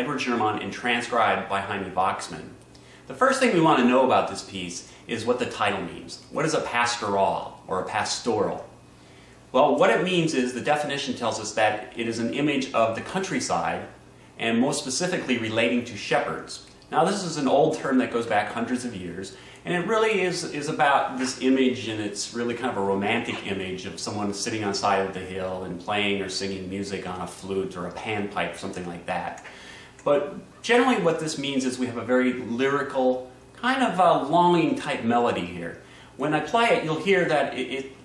Edward Germont and transcribed by Jaime Waxman. The first thing we want to know about this piece is what the title means. What is a pastoral or a pastoral? Well, what it means is the definition tells us that it is an image of the countryside and most specifically relating to shepherds. Now this is an old term that goes back hundreds of years, and it really is about this image, and it's really kind of a romantic image of someone sitting on the side of the hill and playing or singing music on a flute or a panpipe, something like that. But generally what this means is we have a very lyrical, kind of a longing type melody here. When I play it, you'll hear that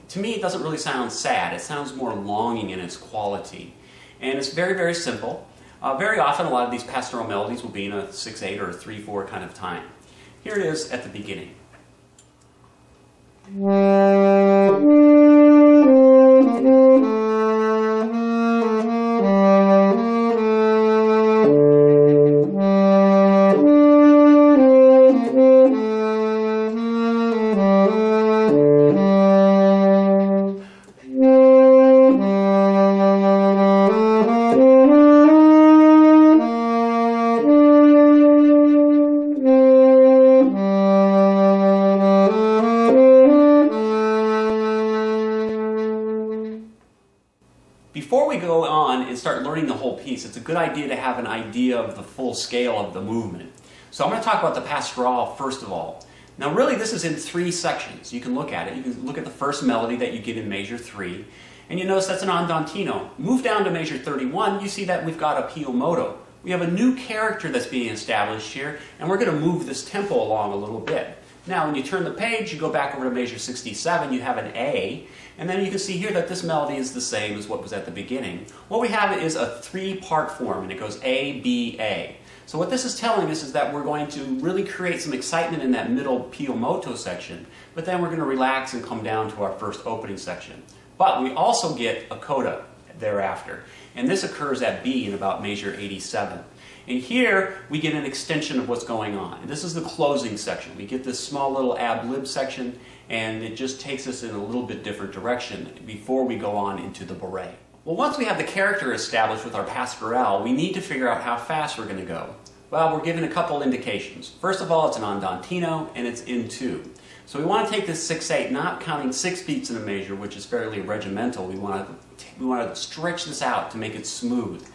to me it doesn't really sound sad. It sounds more longing in its quality. And it's very, very simple. Very often a lot of these pastoral melodies will be in a 6/8 or a 3/4 kind of time. Here it is at the beginning. Before we go on and start learning the whole piece, it's a good idea to have an idea of the full scale of the movement. So I'm going to talk about the pastoral first of all. Now really this is in 3 sections. You can look at it. You can look at the first melody that you get in measure 3, and you notice that's an andantino. Move down to measure 31, you see that we've got a più moto. We have a new character that's being established here, and we're going to move this tempo along a little bit. Now when you turn the page, you go back over to measure 67, you have an A, and then you can see here that this melody is the same as what was at the beginning. What we have is a 3-part form, and it goes A, B, A. So what this is telling us is that we're going to really create some excitement in that middle più moto section, but then we're going to relax and come down to our first opening section. But we also get a coda thereafter, and this occurs at B in about measure 87. And here we get an extension of what's going on. And this is the closing section. We get this small little ad-lib section, and it just takes us in a little bit different direction before we go on into the Bouree. Well, once we have the character established with our pastoral, we need to figure out how fast we're going to go. Well, we're given a couple indications. First of all, it's an andantino, and it's in 2. So we want to take this 6/8, not counting 6 beats in a measure, which is fairly regimental. We want to stretch this out to make it smooth.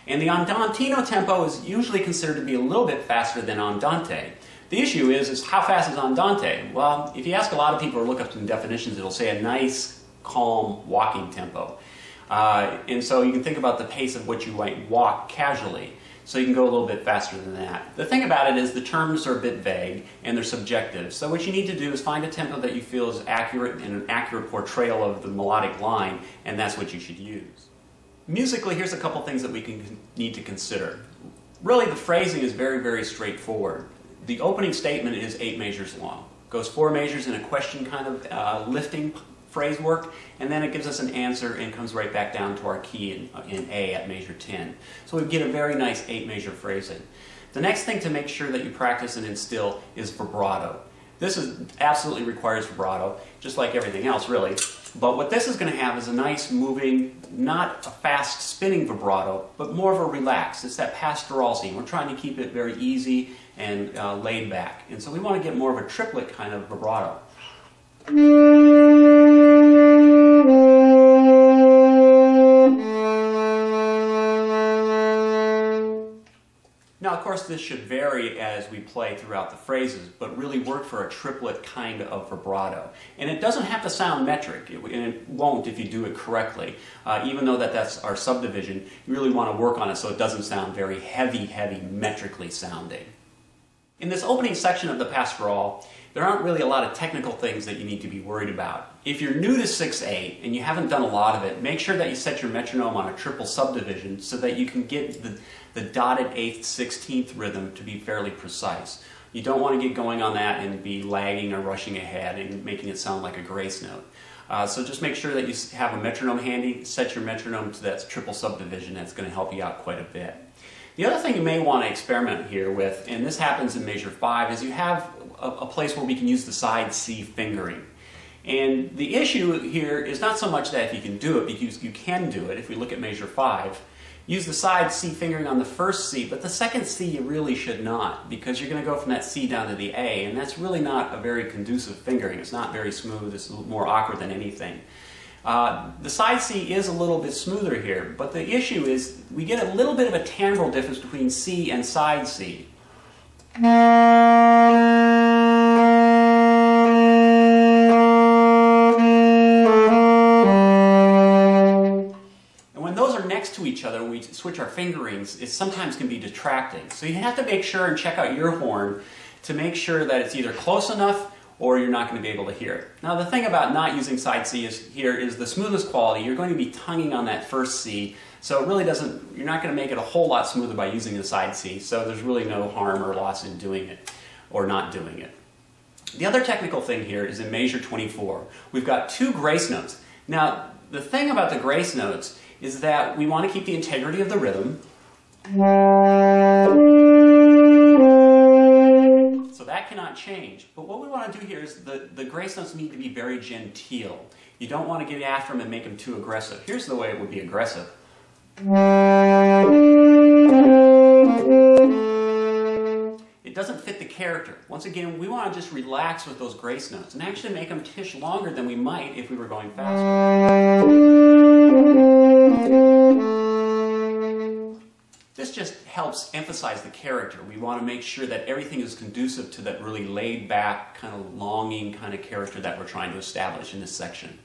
And the andantino tempo is usually considered to be a little bit faster than andante. The issue is how fast is andante? Well, if you ask a lot of people or look up some definitions, it'll say a nice, calm walking tempo. And so you can think about the pace of what you might walk casually. So you can go a little bit faster than that. The thing about it is the terms are a bit vague and they're subjective. So what you need to do is find a tempo that you feel is accurate and an accurate portrayal of the melodic line, and that's what you should use. Musically, here's a couple things that we need to consider. Really, the phrasing is very, very straightforward. The opening statement is 8 measures long. It goes 4 measures in a question kind of lifting phrase work, and then it gives us an answer and comes right back down to our key in A at measure 10. So we get a very nice 8-measure phrasing. The next thing to make sure that you practice and instill is vibrato. This absolutely requires vibrato, just like everything else really. But what this is going to have is a nice moving, not a fast spinning vibrato, but more of a relaxed. It's that pastoral scene. We're trying to keep it very easy and laid back. And so we want to get more of a triplet kind of vibrato. Now, of course, this should vary as we play throughout the phrases, but really work for a triplet kind of vibrato. And it doesn't have to sound metric, and it won't if you do it correctly. Even though that's our subdivision, you really want to work on it so it doesn't sound very heavy, metrically sounding. In this opening section of the pastoral, there aren't really a lot of technical things that you need to be worried about. If you're new to 6/8 and you haven't done a lot of it, make sure that you set your metronome on a triple subdivision so that you can get the dotted 8th, 16th rhythm to be fairly precise. You don't want to get going on that and be lagging or rushing ahead and making it sound like a grace note. So just make sure that you have a metronome handy, set your metronome to that triple subdivision. That's going to help you out quite a bit. The other thing you may want to experiment here with, and this happens in measure 5, is you have a place where we can use the side C fingering. And the issue here is not so much that if you can do it, because you can do it. If we look at measure 5, use the side C fingering on the first C, but the second C you really should not, because you're going to go from that C down to the A, and that's really not a very conducive fingering. It's not very smooth. It's a little more awkward than anything. The side C is a little bit smoother here, but the issue is we get a little bit of a timbral difference between C and side C. To each other when we switch our fingerings, it sometimes can be detracting. So you have to make sure and check out your horn to make sure that it's either close enough or you're not going to be able to hear it. Now the thing about not using side C here is the smoothness quality. You're going to be tonguing on that first C, so it really doesn't, you're not going to make it a whole lot smoother by using the side C, so there's really no harm or loss in doing it or not doing it. The other technical thing here is in measure 24. We've got two grace notes. Now the thing about the grace notes is that we want to keep the integrity of the rhythm. So that cannot change. But what we want to do here is the grace notes need to be very genteel. You don't want to get after them and make them too aggressive. Here's the way it would be aggressive. It doesn't fit the character. Once again, we want to just relax with those grace notes and actually make them tish longer than we might if we were going faster. This just helps emphasize the character. We want to make sure that everything is conducive to that really laid back, kind of longing kind of character that we're trying to establish in this section.